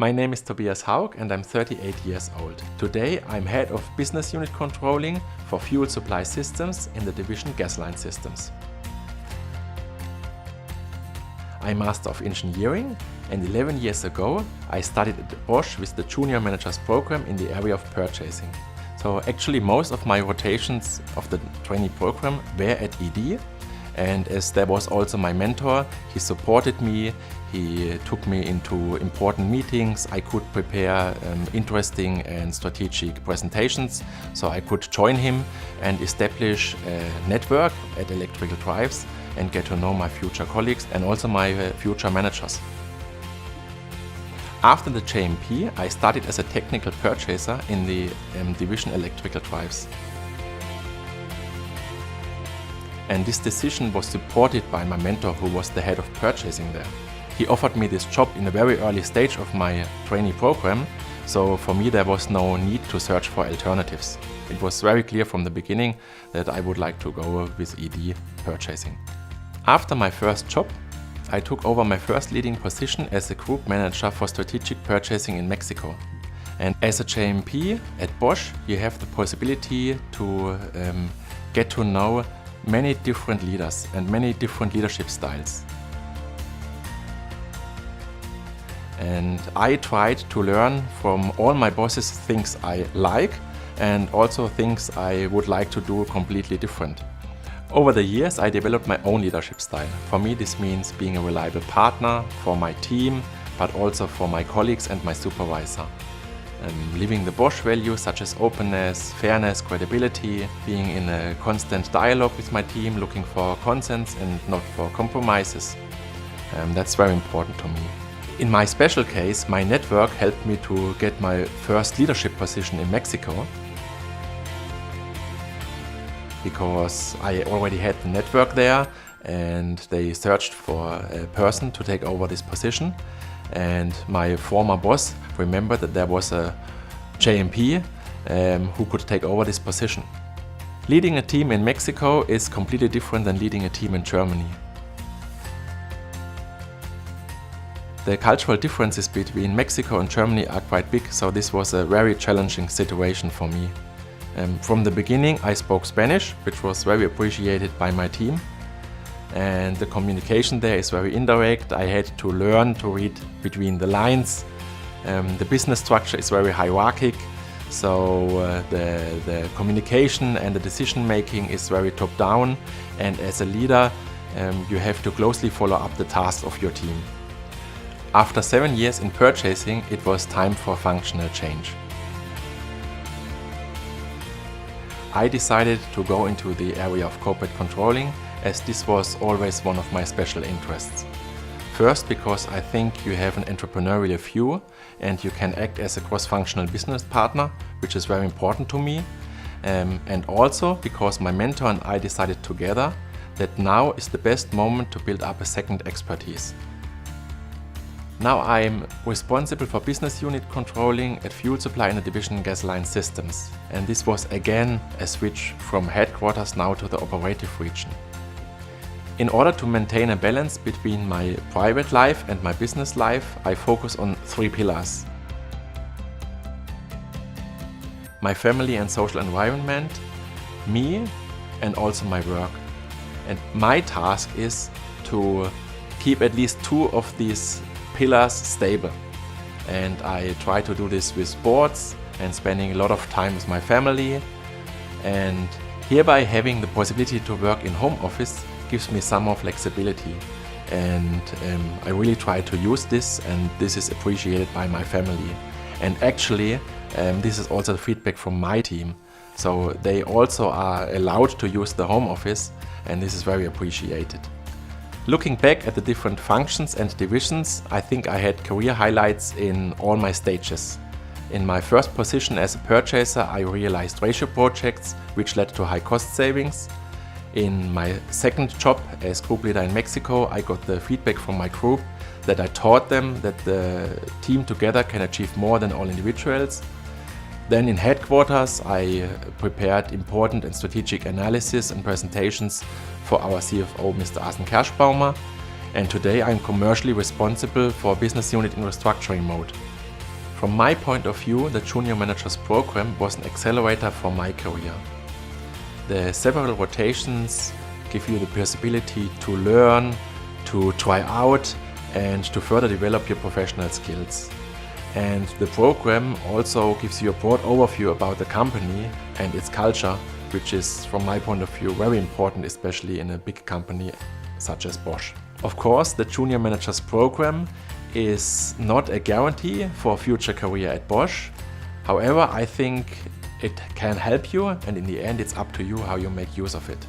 My name is Tobias Haug and I'm 38 years old. Today I'm head of business unit controlling for fuel supply systems in the division Gasline Systems. I'm Master of Engineering and 11 years ago I studied at Bosch with the Junior Managers program in the area of purchasing. So actually most of my rotations of the trainee program were at ED, and as there was also my mentor, he supported me, he took me into important meetings, I could prepare interesting and strategic presentations, so I could join him and establish a network at Electrical Drives and get to know my future colleagues and also my future managers. After the JMP, I started as a technical purchaser in the division Electrical Drives. And this decision was supported by my mentor, who was the head of purchasing there. He offered me this job in a very early stage of my trainee program, so for me there was no need to search for alternatives. It was very clear from the beginning that I would like to go with ED purchasing. After my first job, I took over my first leading position as a group manager for strategic purchasing in Mexico. And as a JMP at Bosch, you have the possibility to get to know many different leaders and many different leadership styles. And I tried to learn from all my bosses things I like and also things I would like to do completely different. Over the years, I developed my own leadership style. For me, this means being a reliable partner for my team, but also for my colleagues and my supervisor. Living the Bosch values such as openness, fairness, credibility, being in a constant dialogue with my team, looking for consents and not for compromises. That's very important to me. In my special case, my network helped me to get my first leadership position in Mexico, because I already had the network there and they searched for a person to take over this position. And my former boss remembered that there was a JMP who could take over this position. Leading a team in Mexico is completely different than leading a team in Germany. The cultural differences between Mexico and Germany are quite big, so this was a very challenging situation for me. From the beginning I spoke Spanish, which was very appreciated by my team. And the communication there is very indirect. I had to learn to read between the lines. The business structure is very hierarchic, so the communication and the decision making is very top down, and as a leader you have to closely follow up the tasks of your team. After 7 years in purchasing, it was time for functional change. I decided to go into the area of corporate controlling, as this was always one of my special interests. First, because I think you have an entrepreneurial view and you can act as a cross-functional business partner, which is very important to me. And also because my mentor and I decided together that now is the best moment to build up a second expertise. Now I'm responsible for business unit controlling at fuel supply in the division Gasline Systems. And this was again a switch from headquarters now to the operative region. In order to maintain a balance between my private life and my business life, I focus on 3 pillars. My family and social environment, me, and also my work. And my task is to keep at least 2 of these pillars stable. And I try to do this with sports and spending a lot of time with my family. And hereby having the possibility to work in home office gives me some more flexibility. And I really try to use this, and this is appreciated by my family. And actually, this is also the feedback from my team. So they also are allowed to use the home office, and this is very appreciated. Looking back at the different functions and divisions, I think I had career highlights in all my stages. In my first position as a purchaser, I realized ratio projects, which led to high cost savings. In my second job as group leader in Mexico, I got the feedback from my group that I taught them that the team together can achieve more than all individuals. Then in headquarters, I prepared important and strategic analysis and presentations for our CFO, Mr. Asen Kerschbaumer. And today I'm commercially responsible for business unit in restructuring mode. From my point of view, the Junior Managers Program was an accelerator for my career. The several rotations give you the possibility to learn, to try out, and to further develop your professional skills. And the program also gives you a broad overview about the company and its culture, which is, from my point of view, very important, especially in a big company such as Bosch. Of course, the Junior Managers Program is not a guarantee for a future career at Bosch. However, I think it can help you, and in the end it's up to you how you make use of it.